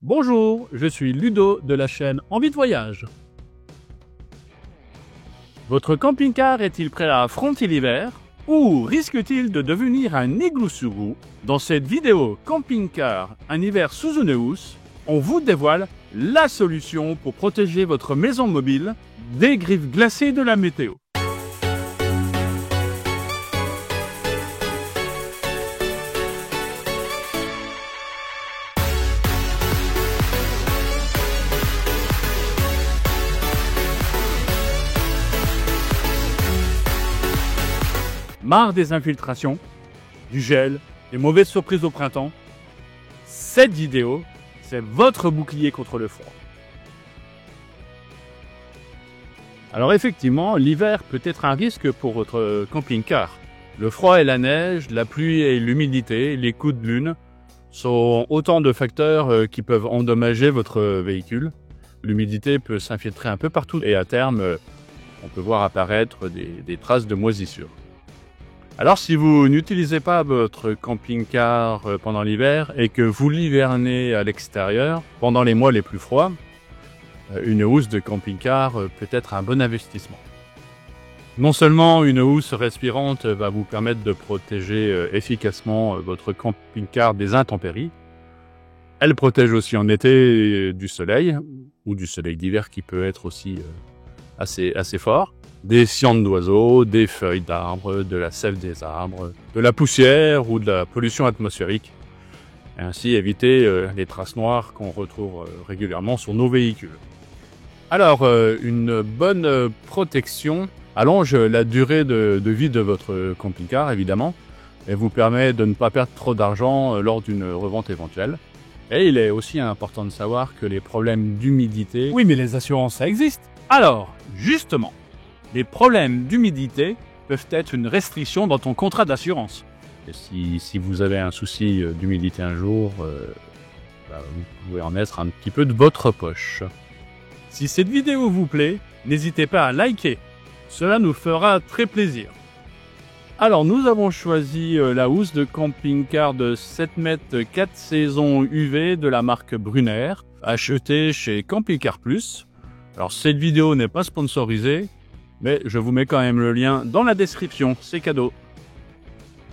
Bonjour, je suis Ludo de la chaîne Envie de Voyage. Votre camping-car est-il prêt à affronter l'hiver ou risque-t-il de devenir un igloo sur roue? Dans cette vidéo camping-car, un hiver sous une housse, on vous dévoile la solution pour protéger votre maison mobile des griffes glacées de la météo. Marre des infiltrations, du gel, des mauvaises surprises au printemps? Cette vidéo, c'est votre bouclier contre le froid. Alors effectivement, l'hiver peut être un risque pour votre camping-car. Le froid et la neige, la pluie et l'humidité, les coups de lune sont autant de facteurs qui peuvent endommager votre véhicule. L'humidité peut s'infiltrer un peu partout et à terme, on peut voir apparaître des traces de moisissure. Alors si vous n'utilisez pas votre camping-car pendant l'hiver et que vous l'hivernez à l'extérieur pendant les mois les plus froids, une housse de camping-car peut être un bon investissement. Non seulement une housse respirante va vous permettre de protéger efficacement votre camping-car des intempéries, elle protège aussi en été du soleil, ou du soleil d'hiver qui peut être aussi assez fort, des cyantes d'oiseaux, des feuilles d'arbres, de la sève des arbres, de la poussière ou de la pollution atmosphérique, et ainsi éviter les traces noires qu'on retrouve régulièrement sur nos véhicules. Alors, une bonne protection allonge la durée de vie de votre camping-car, évidemment, et vous permet de ne pas perdre trop d'argent lors d'une revente éventuelle. Et il est aussi important de savoir que les problèmes d'humidité... Oui, mais les assurances, ça existe. Alors, justement, les problèmes d'humidité peuvent être une restriction dans ton contrat d'assurance. Et si vous avez un souci d'humidité un jour, vous pouvez en mettre un petit peu de votre poche. Si cette vidéo vous plaît, n'hésitez pas à liker. Cela nous fera très plaisir. Alors, nous avons choisi la housse de camping-car de 7 mètres 4 saisons UV de la marque Brunner, achetée chez Camping Car Plus. Alors, cette vidéo n'est pas sponsorisée, mais je vous mets quand même le lien dans la description, c'est cadeau.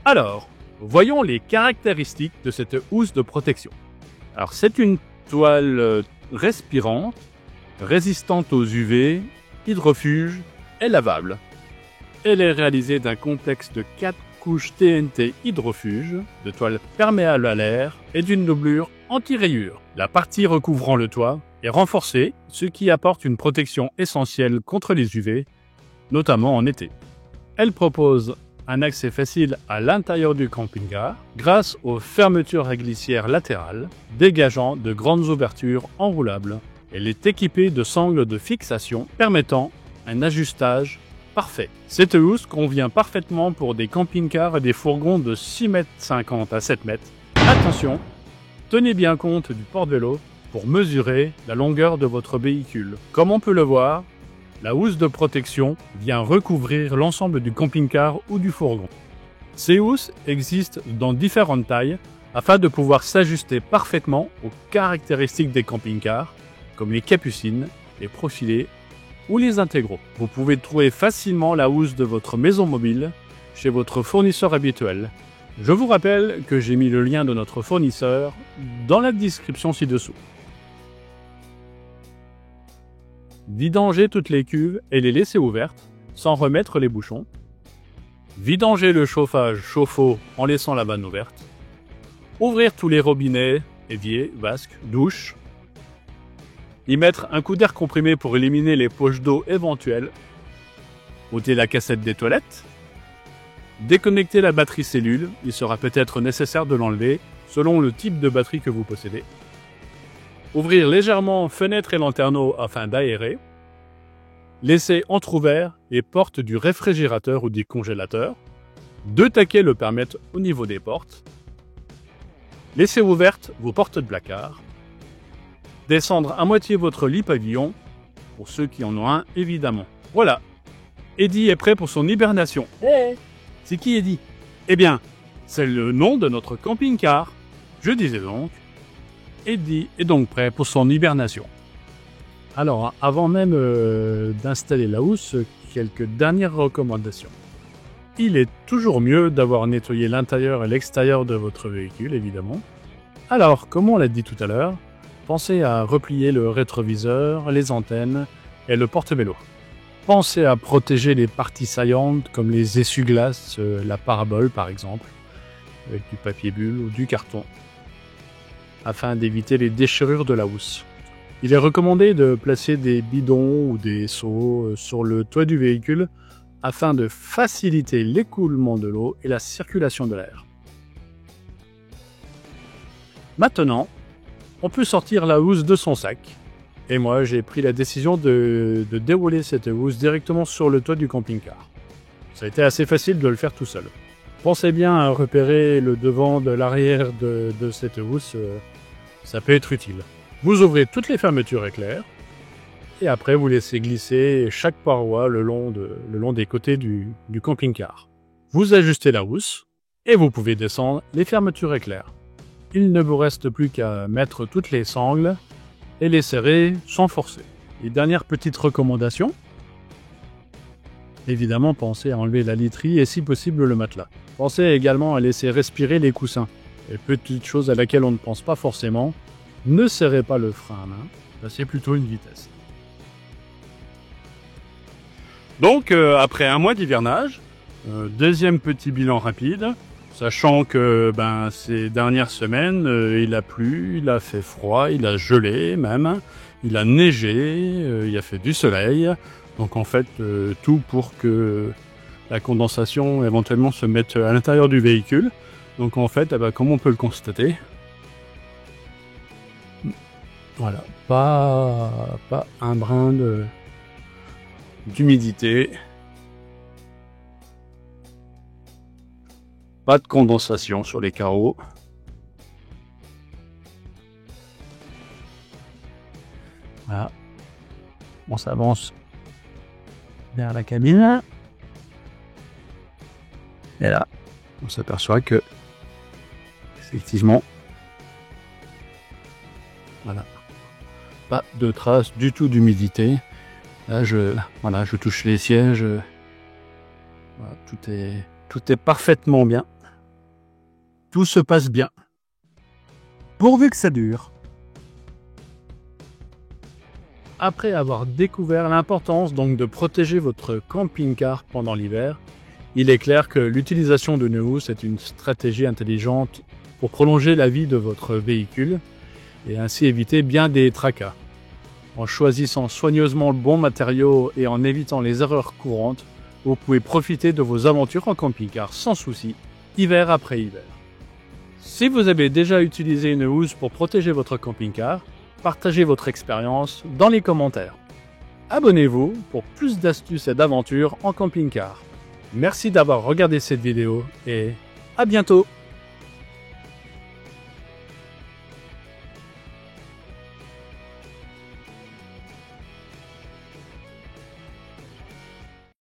Alors, voyons les caractéristiques de cette housse de protection. Alors, c'est une toile respirante, résistante aux UV, hydrofuge et lavable. Elle est réalisée d'un complexe de 4 couches TNT hydrofuge, de toile perméable à l'air et d'une doublure anti-rayures. La partie recouvrant le toit est renforcée, ce qui apporte une protection essentielle contre les UV, notamment en été. Elle propose un accès facile à l'intérieur du camping-car grâce aux fermetures à glissière latérales, dégageant de grandes ouvertures enroulables. Elle est équipée de sangles de fixation permettant un ajustage parfait. Cette housse convient parfaitement pour des camping-cars et des fourgons de 6,50 m à 7 m. Attention, tenez bien compte du porte-vélo pour mesurer la longueur de votre véhicule. Comme on peut le voir, la housse de protection vient recouvrir l'ensemble du camping-car ou du fourgon. Ces housses existent dans différentes tailles afin de pouvoir s'ajuster parfaitement aux caractéristiques des camping-cars, comme les capucines, les profilés ou les intégraux. Vous pouvez trouver facilement la housse de votre maison mobile chez votre fournisseur habituel. Je vous rappelle que j'ai mis le lien de notre fournisseur dans la description ci-dessous. Vidanger toutes les cuves et les laisser ouvertes, sans remettre les bouchons. Vidanger le chauffage chauffe-eau en laissant la vanne ouverte. Ouvrir tous les robinets, éviers, vasques, douches. Y mettre un coup d'air comprimé pour éliminer les poches d'eau éventuelles. Ôter la cassette des toilettes. Déconnecter la batterie cellule, il sera peut-être nécessaire de l'enlever selon le type de batterie que vous possédez. Ouvrir légèrement fenêtres et lanterneaux afin d'aérer. Laisser entrouvert les portes du réfrigérateur ou du congélateur. Deux taquets le permettent au niveau des portes. Laissez ouvertes vos portes de placard. Descendre à moitié votre lit pavillon, pour ceux qui en ont un évidemment. Voilà, Eddie est prêt pour son hibernation. C'est qui Eddie? Eh bien, c'est le nom de notre camping-car. Je disais donc, est donc prêt pour son hibernation. Alors, avant même d'installer la housse, quelques dernières recommandations. Il est toujours mieux d'avoir nettoyé l'intérieur et l'extérieur de votre véhicule, évidemment. Alors, comme on l'a dit tout à l'heure, pensez à replier le rétroviseur, les antennes et le porte-vélo. Pensez à protéger les parties saillantes comme les essuie-glaces, la parabole par exemple, avec du papier bulle ou du carton, afin d'éviter les déchirures de la housse. Il est recommandé de placer des bidons ou des seaux sur le toit du véhicule afin de faciliter l'écoulement de l'eau et la circulation de l'air. Maintenant, on peut sortir la housse de son sac. Et moi, j'ai pris la décision de dérouler cette housse directement sur le toit du camping-car. Ça a été assez facile de le faire tout seul. Pensez bien à repérer le devant de l'arrière de cette housse, ça peut être utile. Vous ouvrez toutes les fermetures éclairs, et après vous laissez glisser chaque paroi le long des côtés du camping-car. Vous ajustez la housse, et vous pouvez descendre les fermetures éclairs. Il ne vous reste plus qu'à mettre toutes les sangles et les serrer sans forcer. Et dernière petite recommandation, évidemment pensez à enlever la literie et si possible le matelas. Pensez également à laisser respirer les coussins. Et petite chose à laquelle on ne pense pas forcément, ne serrez pas le frein à main, passez plutôt une vitesse. Donc après un mois d'hivernage, deuxième petit bilan rapide, sachant que ces dernières semaines, il a plu, il a fait froid, il a gelé même, il a neigé, il a fait du soleil. Donc en fait, tout pour que la condensation éventuellement se mette à l'intérieur du véhicule. Donc en fait, comme on peut le constater, voilà, pas un brin d'humidité. Pas de condensation sur les carreaux. Voilà. On s'avance vers la cabine. Et là, on s'aperçoit que, effectivement, voilà, pas de traces du tout d'humidité. Là, je touche les sièges. Voilà, tout est parfaitement bien. Tout se passe bien. Pourvu que ça dure. Après avoir découvert l'importance donc de protéger votre camping-car pendant l'hiver, il est clair que l'utilisation de housse est une stratégie intelligente pour prolonger la vie de votre véhicule et ainsi éviter bien des tracas. En choisissant soigneusement le bon matériau et en évitant les erreurs courantes, vous pouvez profiter de vos aventures en camping-car sans souci, hiver après hiver. Si vous avez déjà utilisé une housse pour protéger votre camping-car, partagez votre expérience dans les commentaires. Abonnez-vous pour plus d'astuces et d'aventures en camping-car. Merci d'avoir regardé cette vidéo et à bientôt!